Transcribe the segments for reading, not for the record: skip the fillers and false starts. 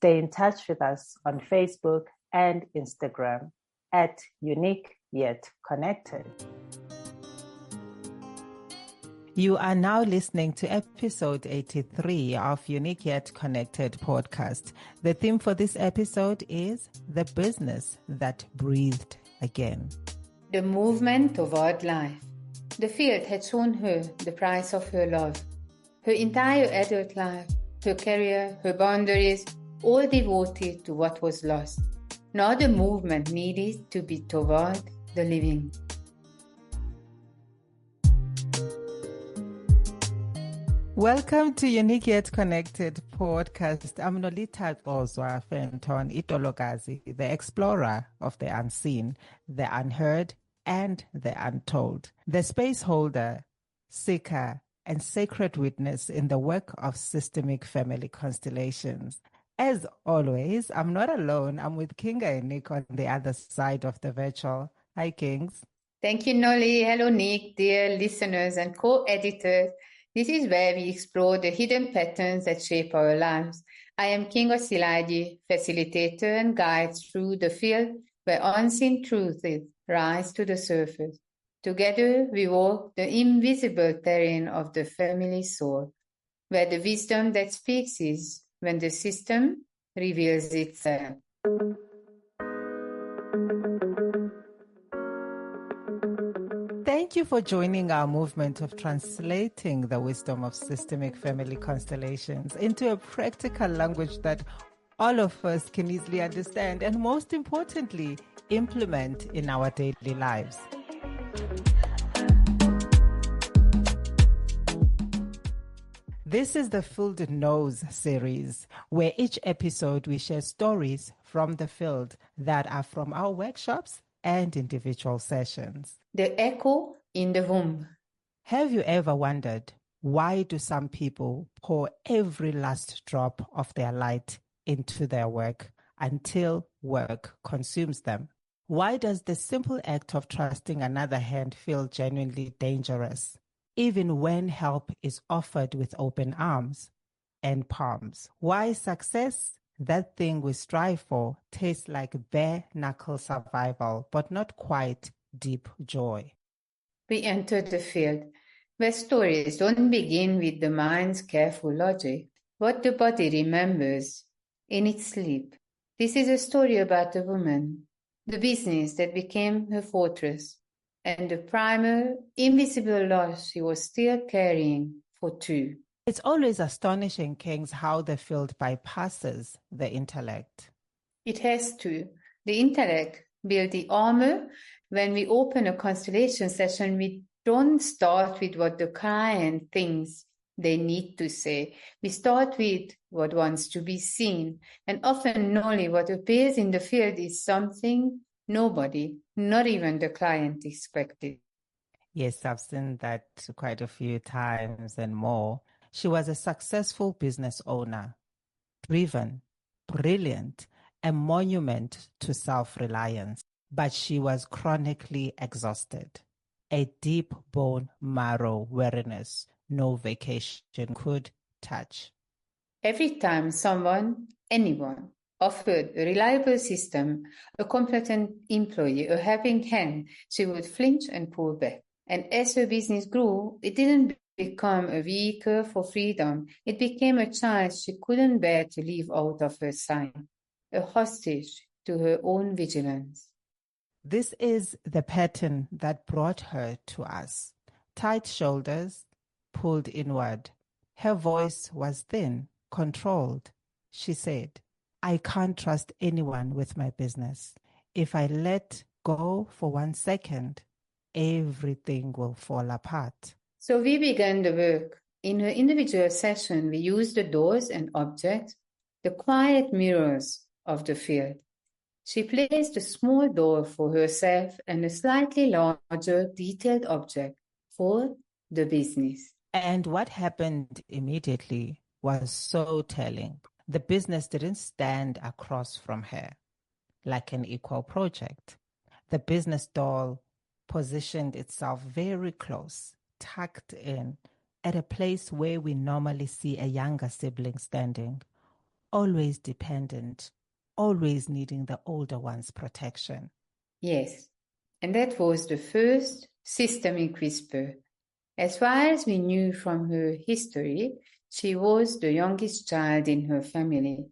Stay in touch with us on Facebook and Instagram at Unique Yet Connected. You are now listening to episode 83 of Unique Yet Connected podcast. The theme for this episode is the business that breathed again. The movement toward life. The field had shown her the price of her love. Her entire adult life, her career, her boundaries, all devoted to what was lost. Now the movement needed to be toward the living. Welcome to Unique Yet Connected podcast. I'm Nolitha Fenton Itologazi, the explorer of the unseen, the unheard, and the untold, the space holder, seeker, and sacred witness in the work of systemic family constellations. As always, I'm not alone. I'm with Kinga and Nick on the other side of the virtual. Hi, Kings. Thank you, Noli. Hello, Nick, dear listeners and co-editors. This is where we explore the hidden patterns that shape our lives. I am Kinga, facilitator and guide through the field where unseen truths rise to the surface. Together, we walk the invisible terrain of the family soul, where the wisdom that speaks is when the system reveals itself. Thank you for joining our movement of translating the wisdom of systemic family constellations into a practical language that all of us can easily understand and, most importantly, implement in our daily lives. This is the Field Knows series, where each episode we share stories from the field that are from our workshops and individual sessions. The echo in the womb. Have you ever wondered, why do some people pour every last drop of their light into their work until work consumes them? Why does the simple act of trusting another hand feel genuinely dangerous, even when help is offered with open arms and palms? Why success, that thing we strive for, tastes like bare-knuckle survival, but not quite deep joy? We enter the field where stories don't begin with the mind's careful logic, what the body remembers in its sleep. This is a story about a woman, the business that became her fortress, and the primal, invisible loss she was still carrying for two. It's always astonishing, Kings, how the field bypasses the intellect. It has to. The intellect builds the armor. When we open a constellation session, we don't start with what the client thinks they need to say. We start with what wants to be seen. And often only what appears in the field is something nobody, not even the client, expected. Yes, I've seen that quite a few times and more. She was a successful business owner, driven, brilliant, a monument to self-reliance. But she was chronically exhausted, a deep bone marrow weariness no vacation could touch. Every time anyone, offered a reliable system, a competent employee, a helping hand, she would flinch and pull back. And as her business grew, it didn't become a vehicle for freedom. It became a child she couldn't bear to leave out of her sight, a hostage to her own vigilance. This is the pattern that brought her to us. Tight shoulders, pulled inward. Her voice was thin, controlled. She said, "I can't trust anyone with my business. If I let go for 1 second, everything will fall apart." So we began the work. In her individual session, we used the doors and objects, the quiet mirrors of the field. She placed a small door for herself and a slightly larger, detailed object for the business. And what happened immediately was so telling. The business didn't stand across from her like an equal project. The business doll positioned itself very close, tucked in, at a place where we normally see a younger sibling standing, always dependent, always needing the older one's protection. Yes, and that was the first systemic whisper. As far as we knew from her history, she was the youngest child in her family.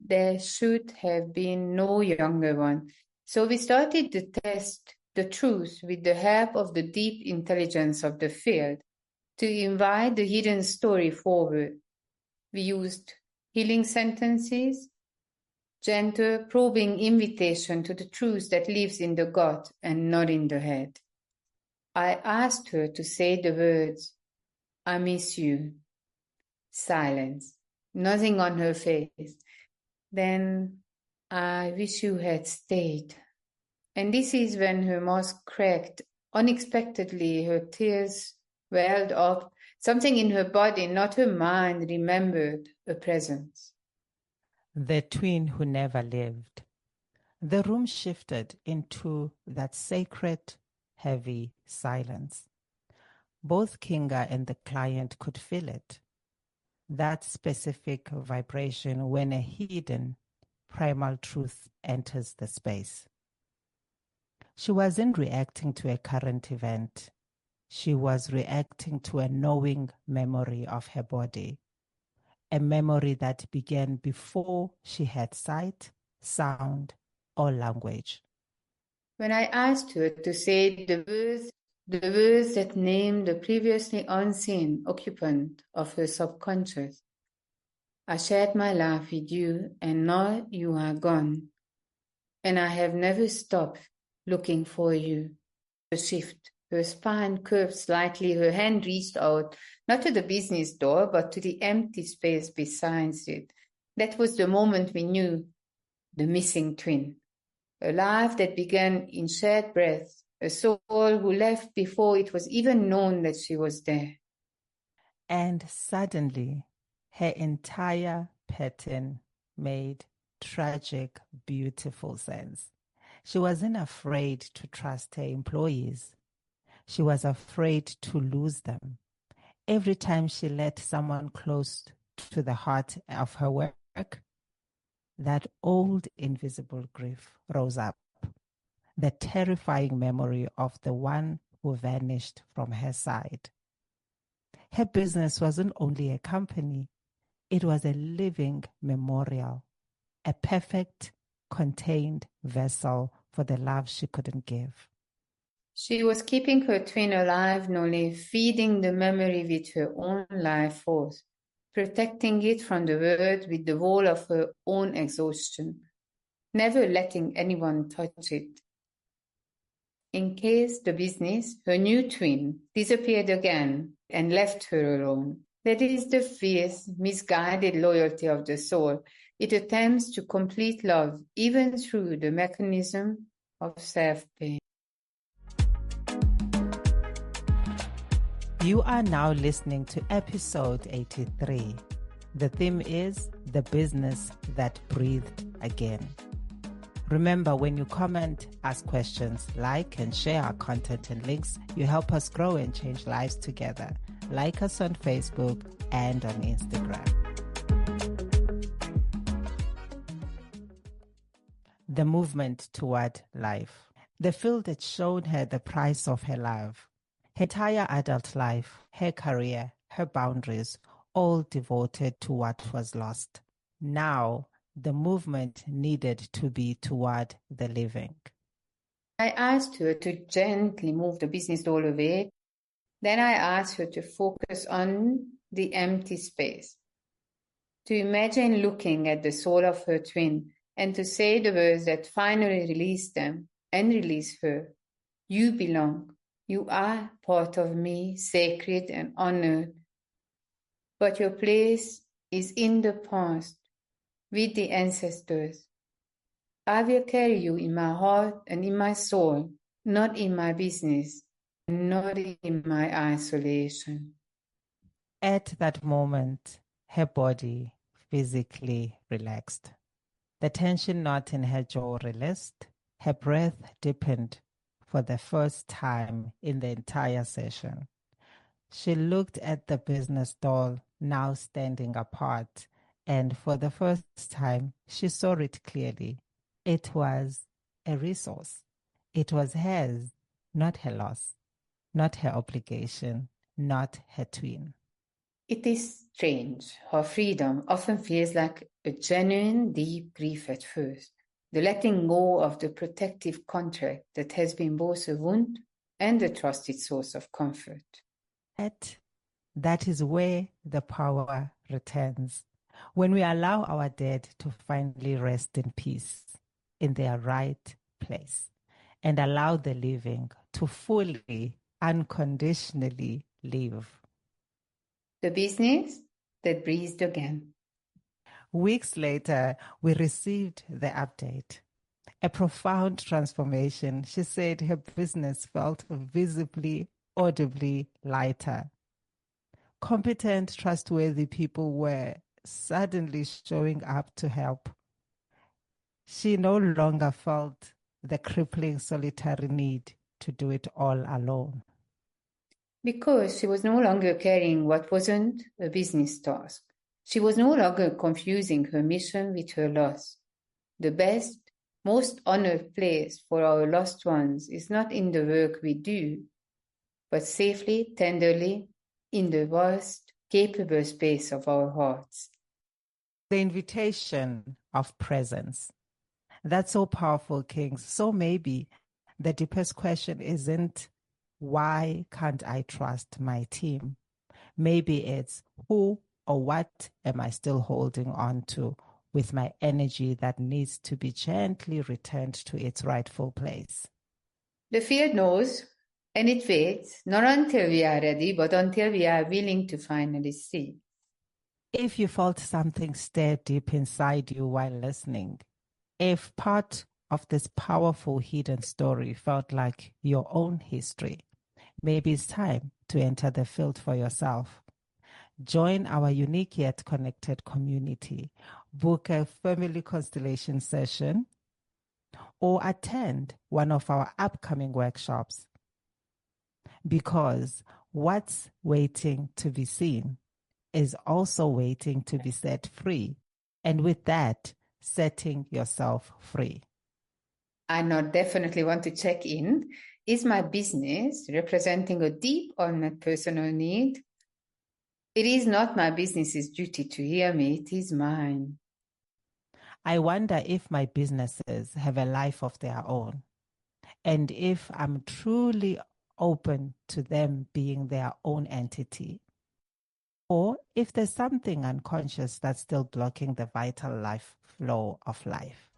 There should have been no younger one. So we started to test the truth with the help of the deep intelligence of the field to invite the hidden story forward. We used healing sentences, gentle, probing invitation to the truth that lives in the gut and not in the head. I asked her to say the words, "I miss you." Silence. Nothing on her face. Then, "I wish you had stayed." And this is when her mask cracked. Unexpectedly, her tears welled up. Something in her body, not her mind, remembered a presence. The twin who never lived. The room shifted into that sacred, heavy silence. Both Kinga and the client could feel it. That specific vibration when a hidden, primal truth enters the space. She wasn't reacting to a current event. She was reacting to a knowing memory of her body, a memory that began before she had sight, sound, or language. When I asked her to say the words that named the previously unseen occupant of her subconscious, "I shared my life with you, and now you are gone, and I have never stopped looking for you." The shift, her spine curved slightly, her hand reached out, not to the business door, but to the empty space beside it. That was the moment we knew the missing twin. A life that began in shared breath, a soul who left before it was even known that she was there. And suddenly, her entire pattern made tragic, beautiful sense. She wasn't afraid to trust her employees. She was afraid to lose them. Every time she let someone close to the heart of her work, that old invisible grief rose up. The terrifying memory of the one who vanished from her side. Her business wasn't only a company, it was a living memorial, a perfect, contained vessel for the love she couldn't give. She was keeping her twin alive, Nolitha, feeding the memory with her own life force, protecting it from the world with the wall of her own exhaustion, never letting anyone touch it. In case the business, her new twin, disappeared again and left her alone. That is the fierce, misguided loyalty of the soul. It attempts to complete love, even through the mechanism of self-pain. You are now listening to episode 83. The theme is The Business That Breathed Again. Remember, when you comment, ask questions, like and share our content and links, you help us grow and change lives together. Like us on Facebook and on Instagram. The movement toward life. The field had shown her the price of her love. Her entire adult life, her career, her boundaries, all devoted to what was lost. Now, the movement needed to be toward the living. I asked her to gently move the business doll away. Then I asked her to focus on the empty space, to imagine looking at the soul of her twin and to say the words that finally release them and release her. "You belong. You are part of me, sacred and honored. But your place is in the past, with the ancestors. I will carry you in my heart and in my soul, not in my business, not in my isolation." At that moment, her body physically relaxed. The tension knot in her jaw released. Her breath deepened for the first time in the entire session. She looked at the business doll, now standing apart, And for the first time, she saw it clearly. It was a resource. It was hers, not her loss, not her obligation, not her twin. It is strange how freedom often feels like a genuine, deep grief at first, the letting go of the protective contract that has been both a wound and a trusted source of comfort. That is where the power returns. When we allow our dead to finally rest in peace, in their right place, and allow the living to fully, unconditionally live. The business that breathed again. Weeks later, we received the update. A profound transformation. She said her business felt visibly, audibly lighter. Competent, trustworthy people were suddenly showing up to help. She no longer felt the crippling solitary need to do it all alone. Because she was no longer carrying what wasn't a business task. She was no longer confusing her mission with her loss. The best, most honored place for our lost ones is not in the work we do, but safely, tenderly, in the vast, capable space of our hearts. The invitation of presence. That's so powerful, Kings. So maybe the deepest question isn't, why can't I trust my team? Maybe it's, who or what am I still holding on to with my energy that needs to be gently returned to its rightful place? The field knows, and it waits, not until we are ready, but until we are willing to finally see. If you felt something stir deep inside you while listening, if part of this powerful hidden story felt like your own history, maybe it's time to enter the field for yourself. Join our unique yet connected community, book a family constellation session, or attend one of our upcoming workshops. Because what's waiting to be seen is also waiting to be set free. And with that, setting yourself free. I now definitely want to check in. Is my business representing a deep unmet personal need? It is not my business's duty to hear me, it is mine. I wonder if my businesses have a life of their own, and if I'm truly open to them being their own entity, or if there's something unconscious that's still blocking the vital life flow of life.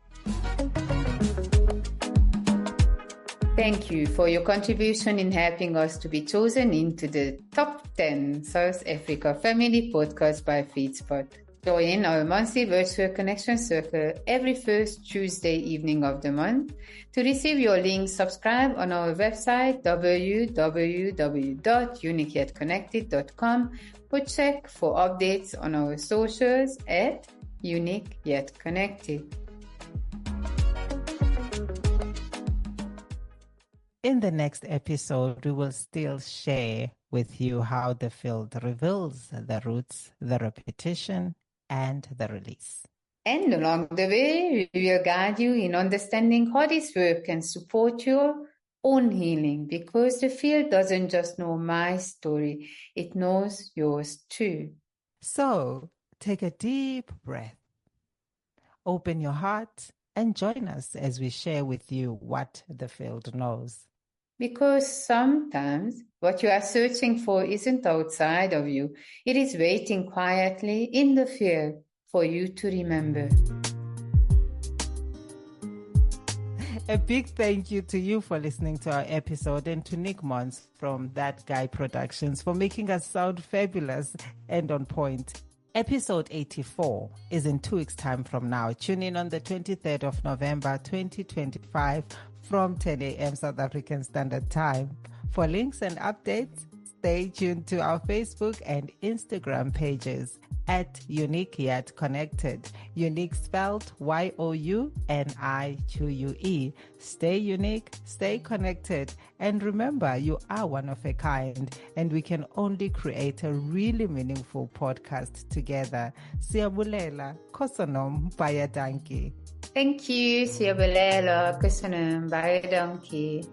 Thank you for your contribution in helping us to be chosen into the top 10 South Africa Family Podcast by FeedSpot. Join our monthly virtual connection circle every first Tuesday evening of the month. To receive your link, subscribe on our website www.uniqueyetconnected.com or check for updates on our socials at Unique Yet Connected. In the next episode, we will still share with you how the field reveals the roots, the repetition, and the release. And along the way, we will guide you in understanding how this work can support your own healing, because the field doesn't just know my story, it knows yours too. So take a deep breath, open your heart, and join us as we share with you what the field knows. Because sometimes what you are searching for isn't outside of you. It is waiting quietly in the field for you to remember. A big thank you to you for listening to our episode, and to Nick Mons from That Guy Productions for making us sound fabulous and on point. Episode 84 is in 2 weeks' time from now. Tune in on the 23rd of November 2025 from 10 a.m. South African Standard Time. For links and updates, stay tuned to our Facebook and Instagram pages at Unique Yet Connected. Unique spelled YOUNIQUE. Stay unique, stay connected, and remember you are one of a kind, and we can only create a really meaningful podcast together. Siyabulela, kosonom, bayadanki. Thank you. Siyabulela, kusunum, bye donkey.